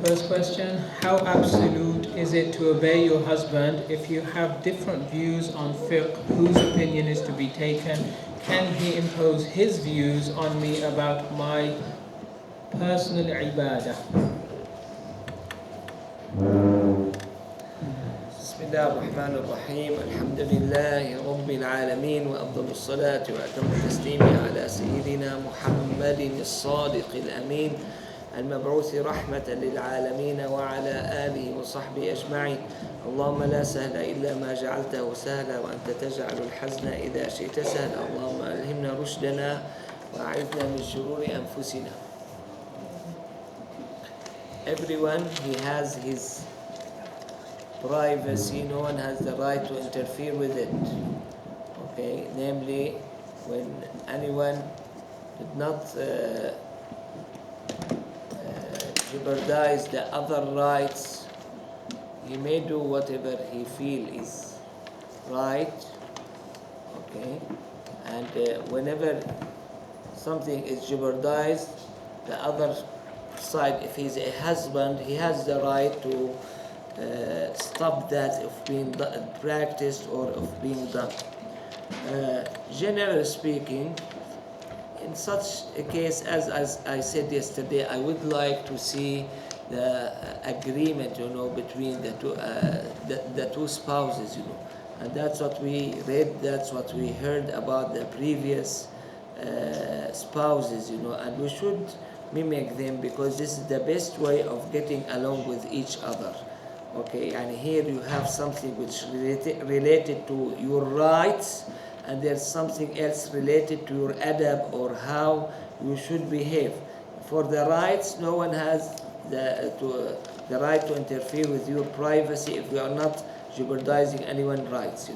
first question, how absolute is it to obey your husband if you have different views on fiqh, whose opinion is to be taken? Can he impose his views on me about my personal ibadah? بسم الله الرحمن الرحيم الحمد لله رب العالمين وأفضل الصلاة وأتم التسليم على سيدنا محمد الصادق الأمين المبعوث رحمة للعالمين وعلى آله وصحبه أجمعين. اللهم لا سهل إلا ما جعلته سهلا وأنت تجعل الحزن إذا شئت سهلا. اللهم ألهمنا رشدنا وأعذنا من شرور أنفسنا. Everyone, he has his privacy. No one has the right to interfere with it. Okay, namely, when anyone did not jeopardize the other rights, he may do whatever he feels is right. Okay, and whenever something is jeopardized, the other side, if he's a husband, he has the right to stop that of being practiced or of being done. Generally speaking, in such a case, as I said yesterday, I would like to see the agreement, between the two spouses, and that's what we read, that's what we heard about the previous spouses, and we should mimic them because this is the best way of getting along with each other. Okay, and here you have something which related to your rights, and there's something else related to your adab or how you should behave. For the rights, no one has the right to interfere with your privacy if you are not jeopardizing anyone's rights,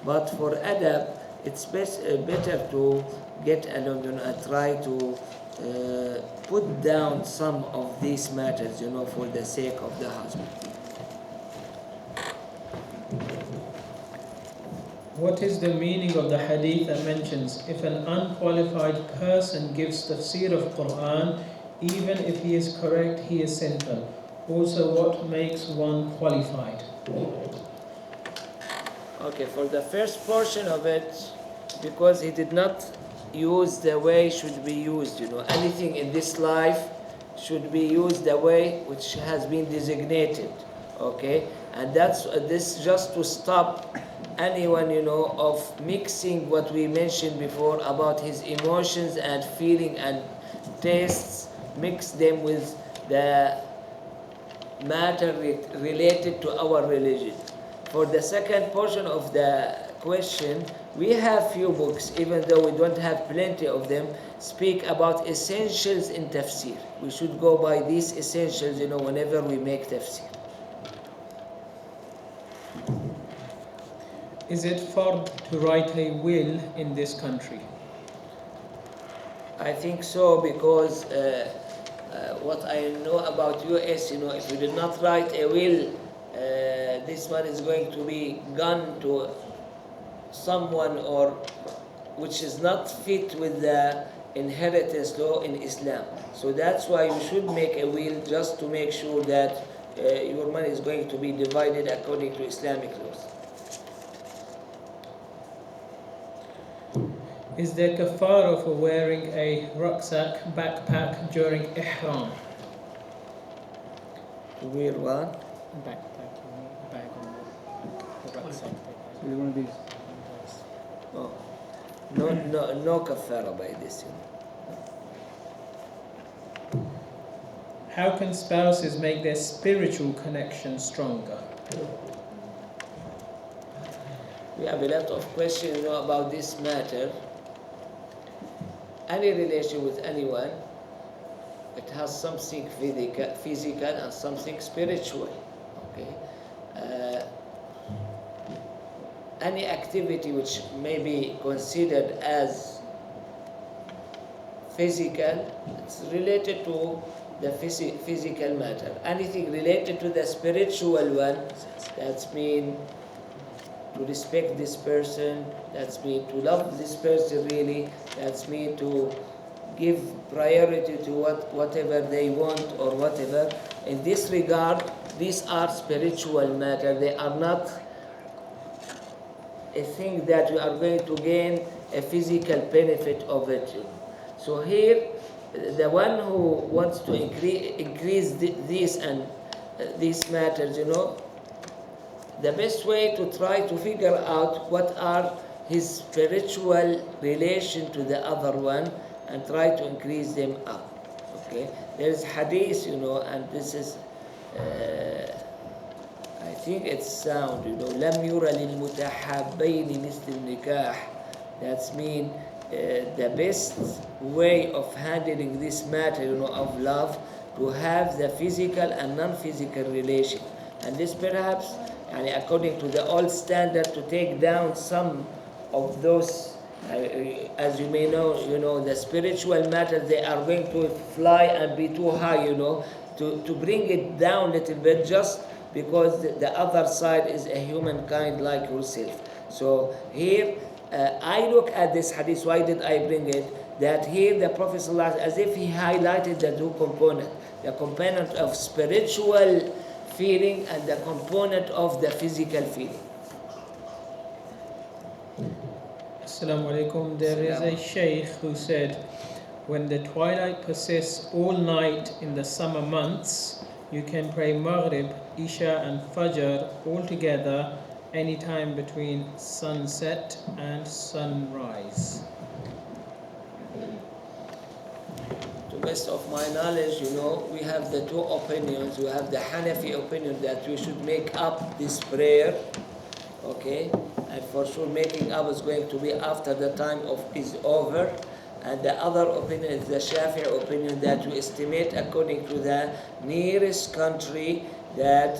But for adab, it's better to get along, and try to put down some of these matters, for the sake of the husband. What is the meaning of the hadith that mentions if an unqualified person gives tafsir of Quran, even if he is correct, he is sinful? Also, what makes one qualified? Okay, for the first portion of it, because he did not use the way it should be used, anything in this life should be used the way which has been designated, okay? And that's this just to stop anyone, of mixing what we mentioned before about his emotions and feeling and tastes, mix them with the matter related to our religion. For the second portion of the question, we have few books, even though we don't have plenty of them, speak about essentials in tafsir. We should go by these essentials, whenever we make tafsir. Is it fard to write a will in this country? I think so, because what I know about US, if you did not write a will, this one is going to be gone to someone or which is not fit with the inheritance law in Islam. So that's why you should make a will, just to make sure that your money is going to be divided according to Islamic laws. Is there kafara for wearing a rucksack, backpack during ihram? To wear what? Backpack, bag on the rucksack. One of these. Oh. No kafara by this. How can spouses make their spiritual connection stronger? We have a lot of questions, about this matter. Any relation with anyone, it has something physical and something spiritual. Okay. Any activity which may be considered as physical, it's related to the physical matter. Anything related to the spiritual one, that's mean to respect this person, that's mean to love this person really, that's mean to give priority to whatever they want or whatever. In this regard, these are spiritual matter. They are not a thing that you are going to gain a physical benefit of it. So here, the one who wants to increase these and these matters, the best way to try to figure out what are his spiritual relation to the other one and try to increase them up. Okay, there is hadith, and this is, I think it's sound, لم يرى للمتحابين مثل النكاح. That's mean the best way of handling this matter, of love, to have the physical and non-physical relation. And this perhaps, according to the old standard, to take down some of those, as you may know, the spiritual matters, they are going to fly and be too high, to bring it down a little bit, just because the other side is a humankind like yourself. So here, I look at this hadith, why did I bring it? That here the Prophet ﷺ, as if he highlighted the two components, the component of spiritual feeling and the component of the physical feeling. Assalamu alaikum. There is a Shaykh who said, when the twilight persists all night in the summer months, you can pray Maghrib, Isha and Fajr all together anytime between sunset and sunrise. To the best of my knowledge, we have the two opinions. We have the Hanafi opinion that we should make up this prayer, okay? And for sure making up is going to be after the time is over. And the other opinion is the Shafi'i opinion, that we estimate according to the nearest country that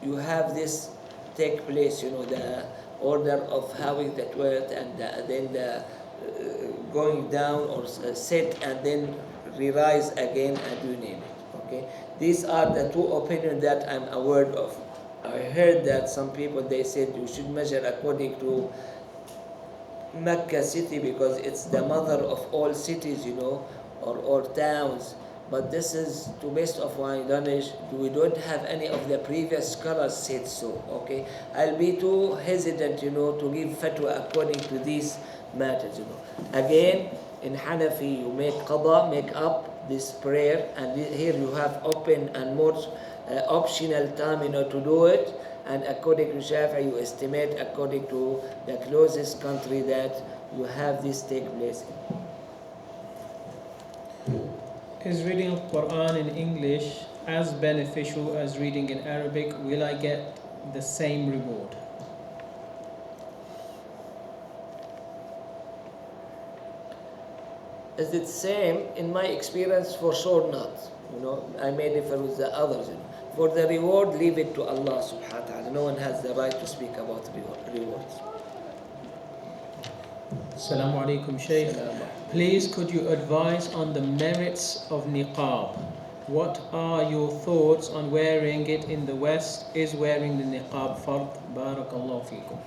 you have this take place, the order of having the 12th and then the going down or set and then re-rise again, and you name it. Okay, these are the two opinions that I'm aware of. I heard that some people, they said you should measure according to Mecca city because it's the mother of all cities, or towns. But this is, to best of my knowledge, we don't have any of the previous scholars said so. Okay, I'll be too hesitant, to give fatwa according to these matters. Again, in Hanafi, you make qada, make up this prayer, and here you have open and more optional time, to do it. And according to Shafi'i, you estimate according to the closest country that you have this take place in. Is reading of Quran in English as beneficial as reading in Arabic? Will I get the same reward? Is it same? In my experience, for sure not. I may differ with the others. For the reward, leave it to Allah subhanahu wa ta'ala. No one has the right to speak about rewards. Assalamu alaikum, Shaykh. Please, could you advise on the merits of niqab? What are your thoughts on wearing it in the West? Is wearing the niqab fard? Barakallahu feekum.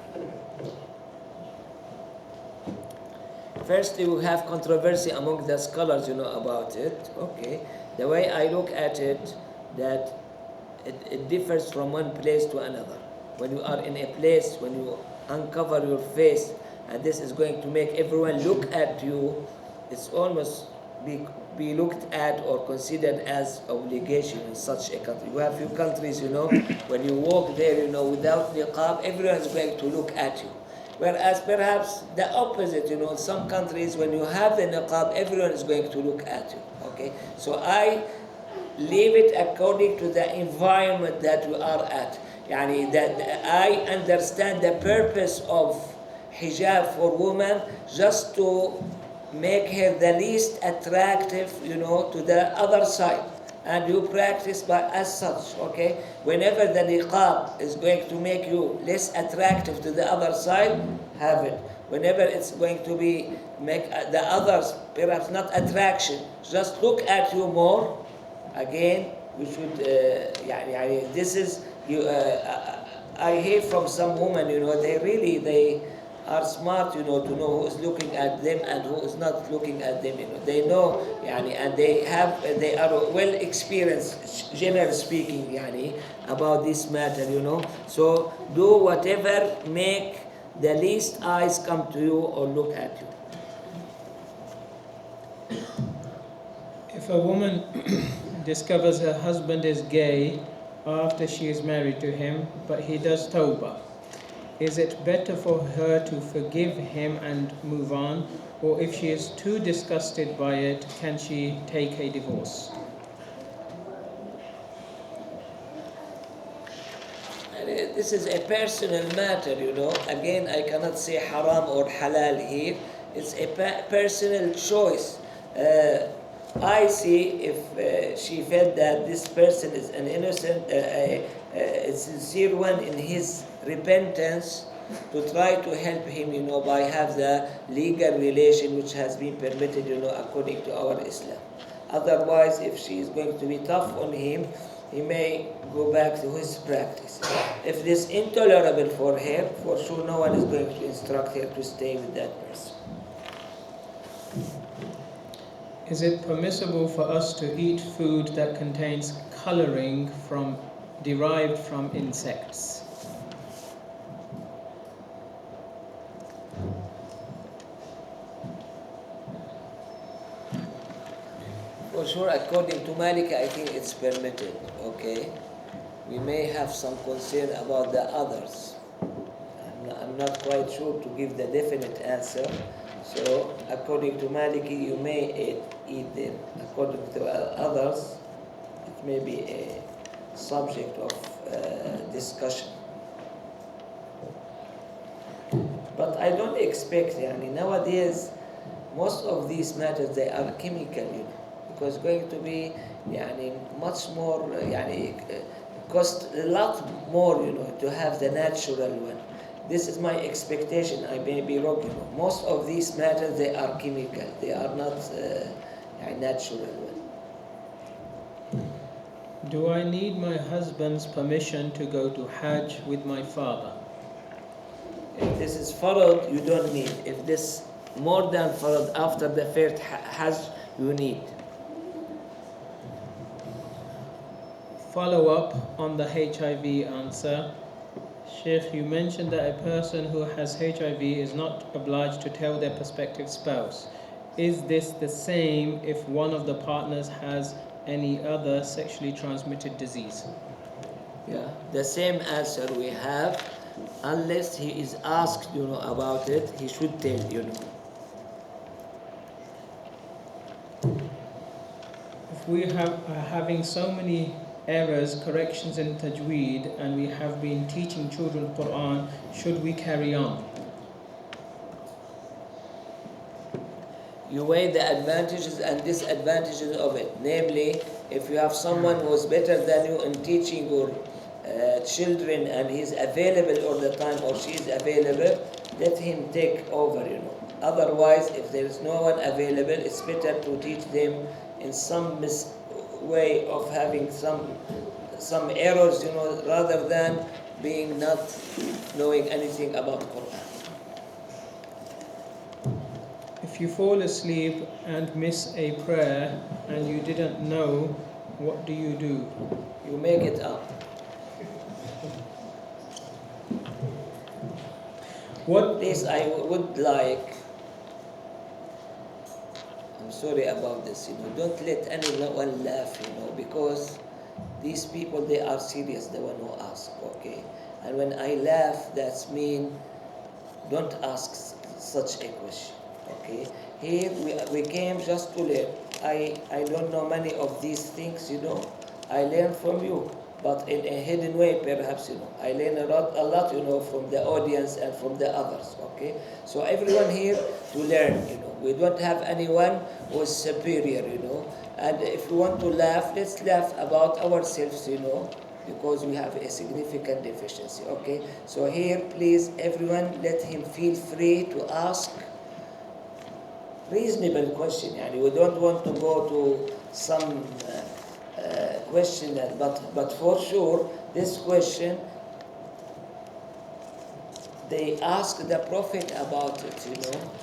Firstly, we have controversy among the scholars, about it. Okay, the way I look at it, that it differs from one place to another. When you are in a place, when you uncover your face, and this is going to make everyone look at you, it's almost be looked at or considered as obligation in such a country. We have few countries, when you walk there, without niqab, everyone is going to look at you. Whereas perhaps the opposite, in some countries, when you have the niqab, everyone is going to look at you. Okay, so I leave it according to the environment that you are at. That I understand the purpose of hijab for women, just to make her the least attractive, to the other side. And you practice as such, okay? Whenever the niqab is going to make you less attractive to the other side, have it. Whenever it's going to make the others perhaps not attraction, just look at you more, again, we should, this is, I hear from some women, they are smart, to know who is looking at them and who is not looking at them. They know, and they are well experienced, generally speaking, about this matter. So do whatever make the least eyes come to you or look at you. If a woman discovers her husband is gay after she is married to him, but he does tawbah, is it better for her to forgive him and move on? Or if she is too disgusted by it, can she take a divorce? This is a personal matter, Again, I cannot say haram or halal here. It's a personal choice. I see if she felt that this person is an innocent, a sincere one in his repentance, to try to help him, by have the legal relation which has been permitted, according to our Islam. Otherwise, if she is going to be tough on him, he may go back to his practice. If this is intolerable for her, for sure no one is going to instruct her to stay with that person. Is it permissible for us to eat food that contains coloring derived from insects? For sure, according to Malik, I think it's permitted, okay? We may have some concern about the others. I'm not quite sure to give the definite answer. So, according to Maliki, you may eat them. According to others, it may be a subject of discussion. But I don't expect, nowadays, most of these matters, they are chemical, because it's going to be much more, cost a lot more, to have the natural one. This is my expectation. I may be wrong. Most of these matters, they are chemical. They are not natural one. Do I need my husband's permission to go to Hajj with my father? If this is followed, you don't need. If this more than followed after the first Hajj, you need. Follow up on the HIV answer. Shaykh, you mentioned that a person who has HIV is not obliged to tell their prospective spouse. Is this the same if one of the partners has any other sexually transmitted disease? Yeah, the same answer we have. Unless he is asked, about it, he should tell, If we are having so many errors, corrections in tajweed, and we have been teaching children Quran, should we carry on? You weigh the advantages and disadvantages of it. Namely, if you have someone who is better than you in teaching your children and he's available all the time or she is available, let him take over, Otherwise, if there is no one available, it's better to teach them in some way of having some errors, rather than being not knowing anything about Quran. If you fall asleep and miss a prayer and you didn't know, what do? You make it up. This I would like. I'm sorry about this, Don't let anyone laugh, because these people, they are serious, the one who ask, okay? And when I laugh, that's mean, don't ask such a question, okay? Here we came just to learn. I don't know many of these things, I learn from you, but in a hidden way, perhaps, I learn a lot, from the audience and from the others, okay? So everyone here to learn, We don't have anyone who is superior, And if we want to laugh, let's laugh about ourselves, because we have a significant deficiency, okay? So here, please, everyone, let him feel free to ask reasonable question. We don't want to go to some question but for sure, this question, they asked the Prophet about it,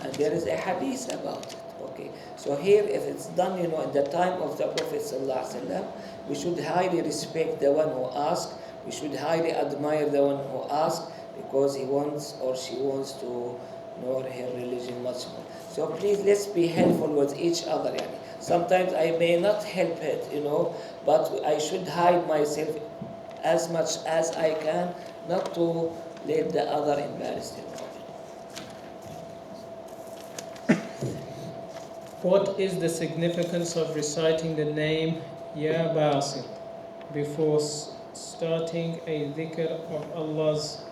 and there is a hadith about it. Okay, so here, if it's done, in the time of the Prophet ﷺ, we should highly respect the one who asked. We should highly admire the one who asked, because he wants or she wants to know her religion much more. So please, let's be helpful with each other. Sometimes I may not help it, but I should hide myself as much as I can, not to let the other embarrassed. What is the significance of reciting the name Ya Basit before starting a dhikr of Allah's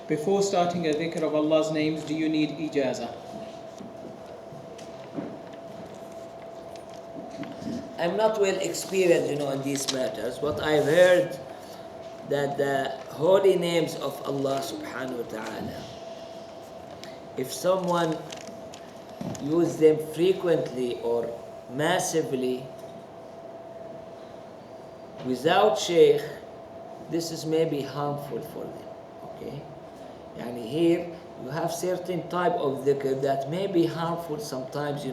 before starting a dhikr of Allah's names? Do you need ijazah? I'm not well experienced, in these matters, but I've heard that the holy names of Allah subhanahu wa ta'ala, if someone use them frequently or massively without Shaykh, this is maybe harmful for them. Okay? Here you have certain type of dhikr that may be harmful sometimes,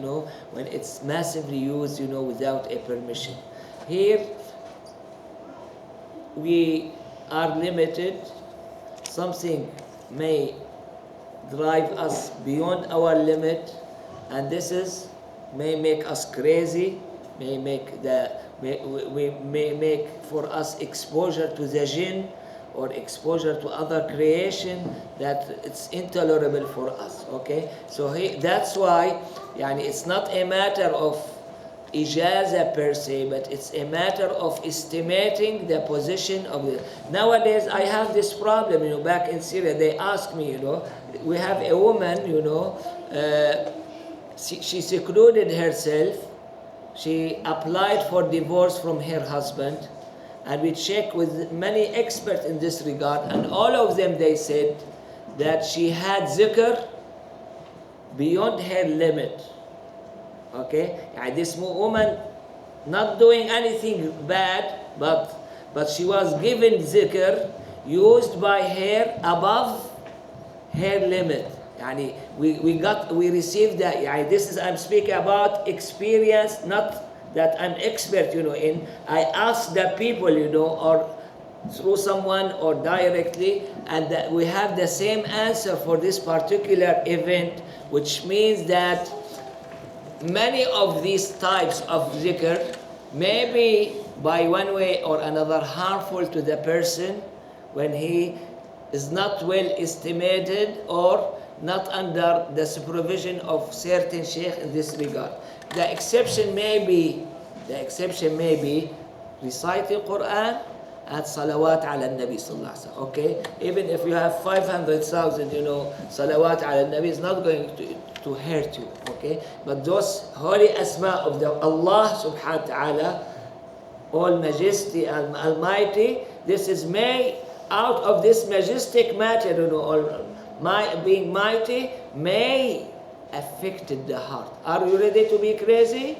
when it's massively used, without a permission. Here we are limited. Something may drive us beyond our limit, and this may make us crazy, may make for us exposure to the jinn or exposure to other creation that it's intolerable for us. Okay, so that's why it's not a matter of ijaza per se, but it's a matter of estimating the position of the. Nowadays I have this problem, back in Syria they ask me, we have a woman, she secluded herself, she applied for divorce from her husband, and we checked with many experts in this regard, and all of them, they said that she had zikr beyond her limit. Okay, this woman not doing anything bad, but she was given zikr used by her above her limit. We received that. This is, I'm speaking about experience, not that I'm expert, in. I asked the people, or through someone or directly, and that we have the same answer for this particular event, which means that many of these types of zikr may be by one way or another harmful to the person when he is not well estimated or not under the supervision of certain sheikh in this regard. The exception may be reciting Quran and salawat ala nabi sallallahu alaihi wasallam. Okay, even if you have 500,000, salawat ala nabi is not going to hurt you. Okay, but those holy asma of the Allah subhanahu wa ta'ala, all majesty and almighty, this is may out of this majestic matter, being mighty may affect the heart. Are you ready to be crazy?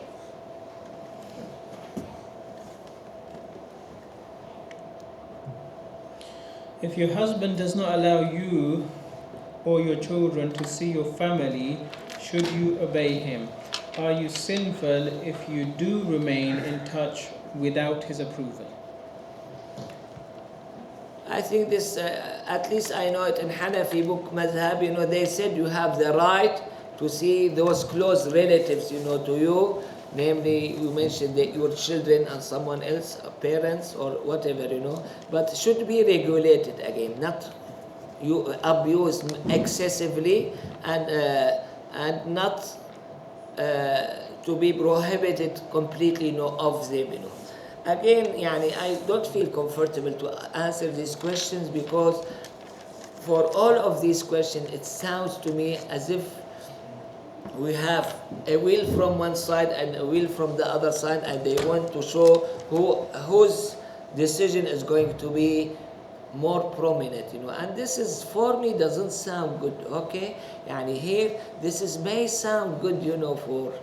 If your husband does not allow you or your children to see your family, should you obey him? Are you sinful if you do remain in touch without his approval? I think this, at least I know it in Hanafi book Madhab, they said you have the right to see those close relatives, to you, namely you mentioned your children and someone else, parents or whatever, but should be regulated again, not you abused excessively, and not to be prohibited completely, of them, Again, I don't feel comfortable to answer these questions, because for all of these questions, it sounds to me as if we have a will from one side and a will from the other side, and they want to show whose decision is going to be more prominent, and this is, for me, doesn't sound good. Okay, here this may sound good, for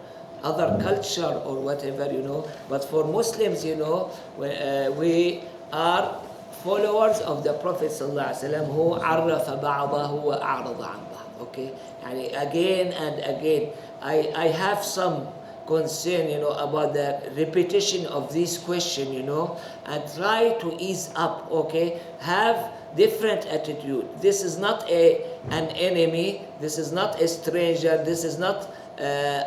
other culture or whatever, but for Muslims, we are followers of the Prophet ﷺ who عرف بعضه وأعرض عن بعض. Okay, and again and again, I have some concern, about the repetition of this question, and try to ease up. Okay, have different attitude. This is not an enemy. This is not a stranger. This is not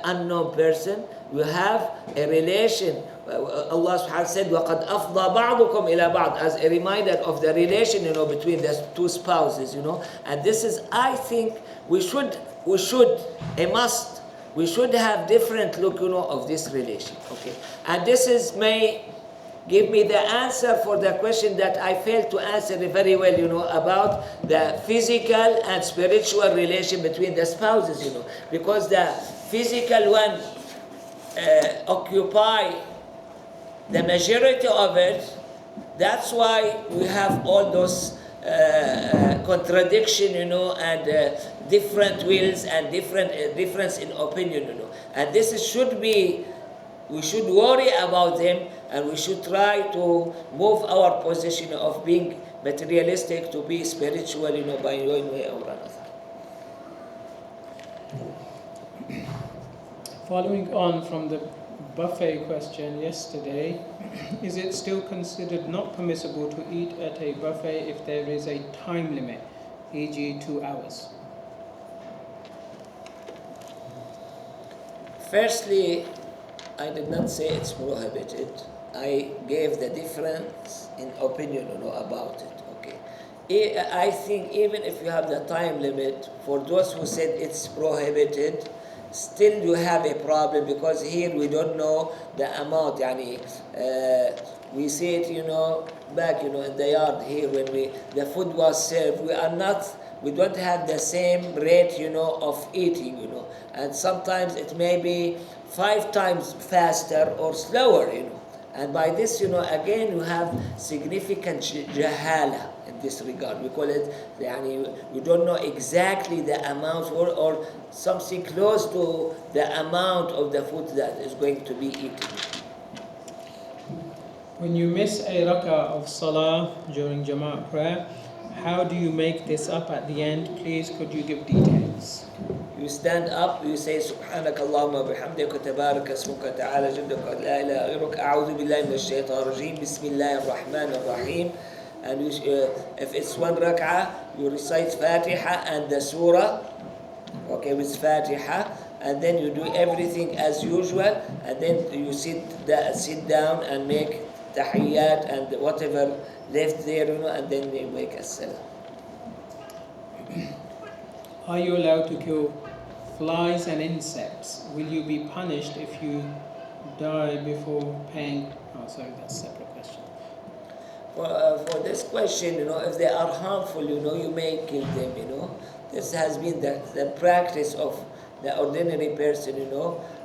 unknown person. You have a relation. Allah subhanahu wa ta'ala said, وَقَدْ أَفْضَى بَعْضُكُمْ إِلَى بَعْضٍ, as a reminder of the relation, between the two spouses, And this is, I think, we should, a must, we should have different look, of this relation, okay? And this may give me the answer for the question that I failed to answer very well, about the physical and spiritual relation between the spouses, Because the physical one occupy the majority of it. That's why we have all those contradiction, and different wills and difference in opinion, And this should be, we should worry about them, and we should try to move our position of being materialistic to be spiritual, by one way or another. Following on from the buffet question yesterday, is it still considered not permissible to eat at a buffet if there is a time limit, e.g. 2 hours? Firstly, I did not say it's prohibited. I gave the difference in opinion, about it. Okay. I think even if you have the time limit, for those who said it's prohibited, still you have a problem, because here we don't know the amount. We see it, back, in the yard here when the food was served. We don't have the same rate, of eating, and sometimes it may be 5 times faster or slower, And by this, again, you have significant jahala in this regard. We call it, we don't know exactly the amount or something close to the amount of the food that is going to be eaten. When you miss a rak'ah of salah during Jama'at prayer, how do you make this up at the end? Please, could you give details? You stand up, you say سبحانك اللهم وبحمدك وتبارك اسمك تعالى جدك لا إله غيرك أعوذ بالله من الشيطان الرجيم بسم الله الرحمن الرحيم. And if it's 1 rak'ah, you recite Fatiha and the surah, okay, with Fatiha, and then you do everything as usual, and then you sit down and make tahiyyat and whatever left there, and then you make as-salam. Are you allowed to kill flies and insects? Will you be punished if you die before paying? Oh, sorry, that's a separate question. For this question, if they are harmful, you may kill them, This has been the practice of the ordinary person,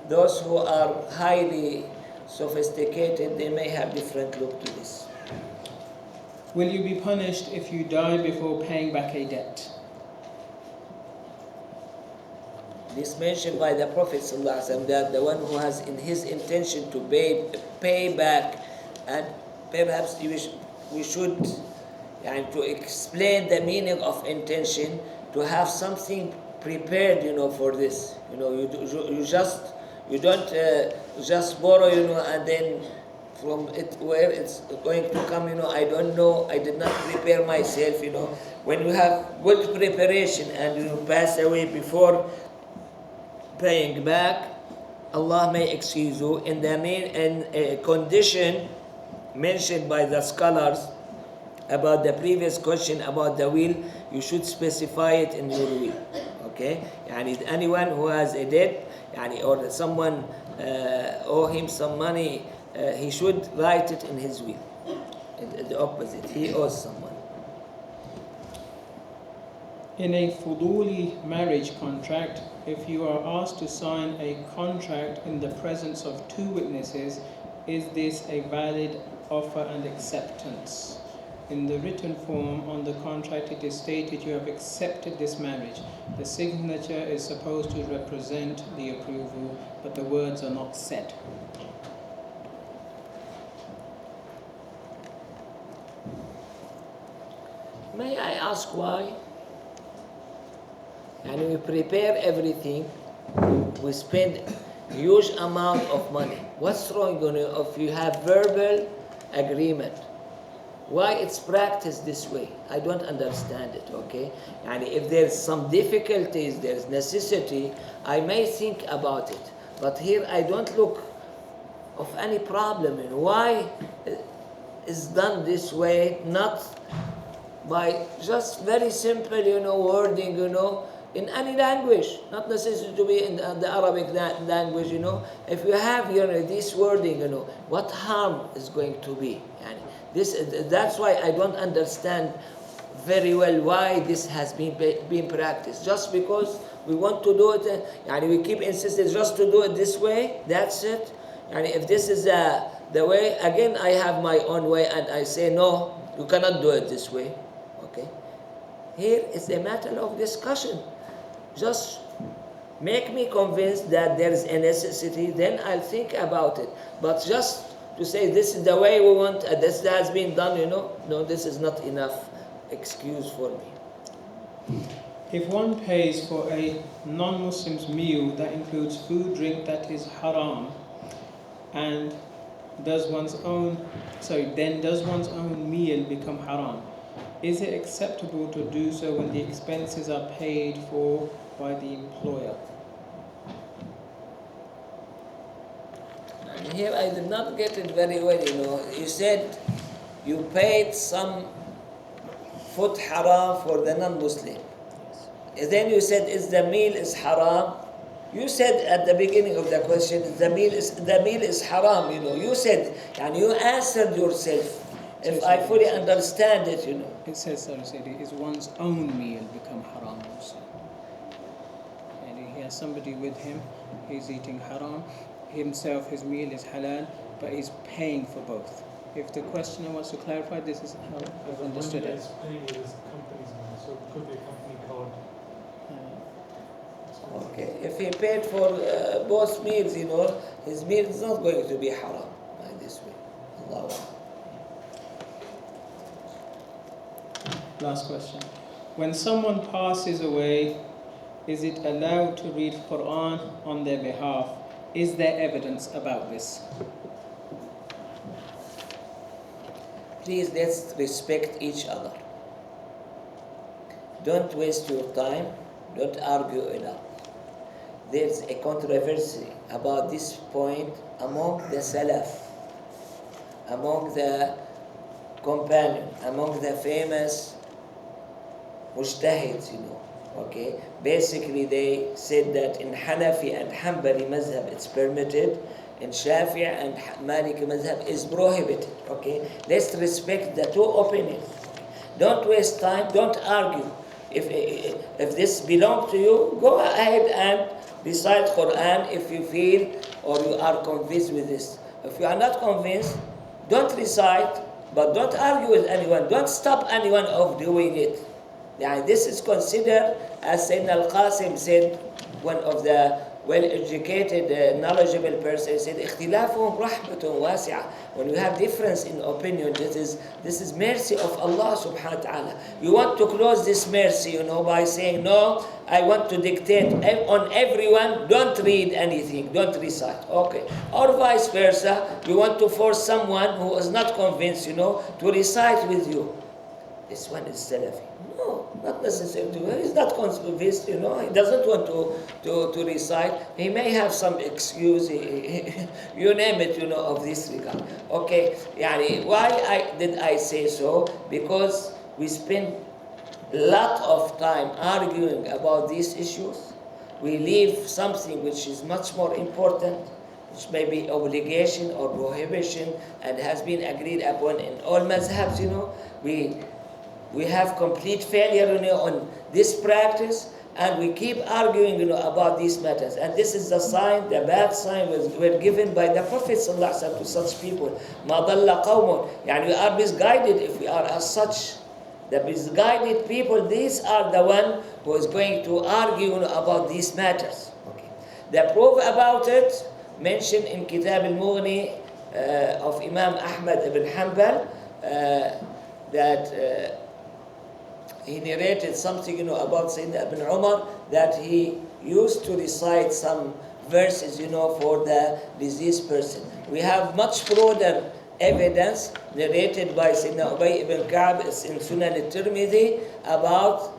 Those who are highly sophisticated, they may have different look to this. Will you be punished if you die before paying back a debt? This mentioned by the Prophet ﷺ, that the one who has in his intention to pay back, and perhaps we should to explain the meaning of intention, to have something prepared, for this. You don't just borrow, and then from it where it's going to come, I don't know, I did not prepare myself, When you have good preparation and you pass away before paying back, Allah may excuse you. In a condition mentioned by the scholars about the previous question about the will, you should specify it in your will. Okay? Anyone who has a debt, or someone owe him some money, he should write it in his will. The opposite, he owes someone. In a Fuduli marriage contract, if you are asked to sign a contract in the presence of 2 witnesses, is this a valid offer and acceptance? In the written form on the contract, it is stated you have accepted this marriage. The signature is supposed to represent the approval, but the words are not said. May I ask why? And we prepare everything, we spend huge amount of money. What's wrong if you have verbal agreement? Why it's practiced this way? I don't understand it, okay? And if there's some difficulties, there's necessity, I may think about it. But here I don't look of any problem. Why is done this way, not by just very simple, wording, in any language, not necessarily to be in the Arabic language, If you have, this wording, what harm is going to be? That's why I don't understand very well why this has been practiced. Just because we want to do it, and we keep insisting just to do it this way, that's it. And if this is the way, again I have my own way, and I say no, you cannot do it this way. Okay? Here it's a matter of discussion. Just make me convinced that there is a necessity, then I'll think about it. But just to say this is the way we want, this has been done, no, this is not enough excuse for me. If one pays for a non-Muslim's meal that includes food, drink that is haram, and does one's own meal become haram? Is it acceptable to do so when the expenses are paid for by the employer? And here I did not get it very well, You said you paid some food haram for the non-Muslim. Then you said, the meal is haram? You said at the beginning of the question, the meal is haram, You said, and you answered yourself. If I fully understand it, It says, is one's own meal become haram also? And he has somebody with him, he's eating haram, himself, his meal is halal, but he's paying for both. If the questioner wants to clarify, this is how I've understood it. He's paying with his company's money, so it could be a company card. Okay, if he paid for both meals, his meal is not going to be haram like this way. Allah. Last question. When someone passes away, is it allowed to read Quran on their behalf? Is there evidence about this? Please, let's respect each other. Don't waste your time. Don't argue it out. There's a controversy about this point among the Salaf, among the companions, among the famous mujtahids, Okay? Basically, they said that in Hanafi and Hanbali mazhab it's permitted, in Shafi'i and Maliki mazhab is prohibited. Okay? Let's respect the two opinions. Don't waste time, don't argue. If this belongs to you, go ahead and recite Quran if you feel or you are convinced with this. If you are not convinced, don't recite, but don't argue with anyone. Don't stop anyone of doing it. This is considered, as Sayyidina al-Qasim said, one of the well-educated, knowledgeable persons, said, اختلافهم رحمة واسعة. When you have difference in opinion, this is mercy of Allah subhanahu wa ta'ala. You want to close this mercy, by saying, no, I want to dictate on everyone, don't read anything, don't recite. Okay. Or vice versa, you want to force someone who is not convinced, to recite with you. This one is Salafi. No, not necessarily. He's not convinced, he doesn't want to recite. He may have some excuse, you name it, of this regard. Okay, why did I say so? Because we spend a lot of time arguing about these issues. We leave something which is much more important, which may be obligation or prohibition, and has been agreed upon in all mazhabs, We have complete failure on this practice, and we keep arguing about these matters. And this is the sign, the bad sign were given by the Prophet ﷺ to such people. مَا ضَلَّ قَوْمٌ. We are misguided if we are as such. The misguided people, these are the one who is going to argue about these matters. Okay. The proof about it, mentioned in Kitab al-Mughni of Imam Ahmad ibn Hanbal, that he narrated something, about Sayyidina Ibn Umar, that he used to recite some verses, for the diseased person. We have much broader evidence narrated by Sayyidina Ubay ibn Ka'b in Sunan al-Tirmidhi about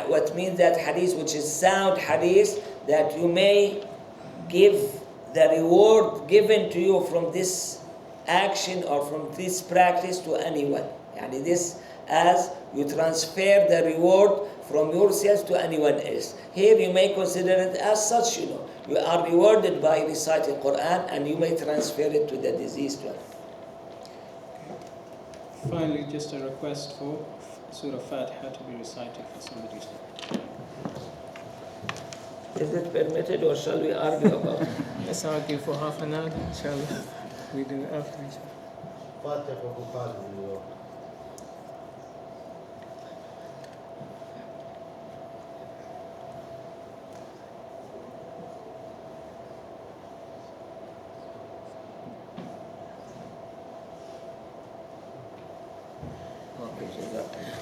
what means that hadith, which is sound hadith, that you may give the reward given to you from this action or from this practice to anyone. Yani this, as you transfer the reward from yourself to anyone else. Here you may consider it as such, You are rewarded by reciting Quran, and you may transfer it to the deceased one. Finally, just a request for Surah Fatiha to be recited for somebody's. Is it permitted, or shall we argue about it? Let's argue for half an hour, inshallah. We do it after each other. فاتح أبو خالد اليوم. Okay, جزاك الله.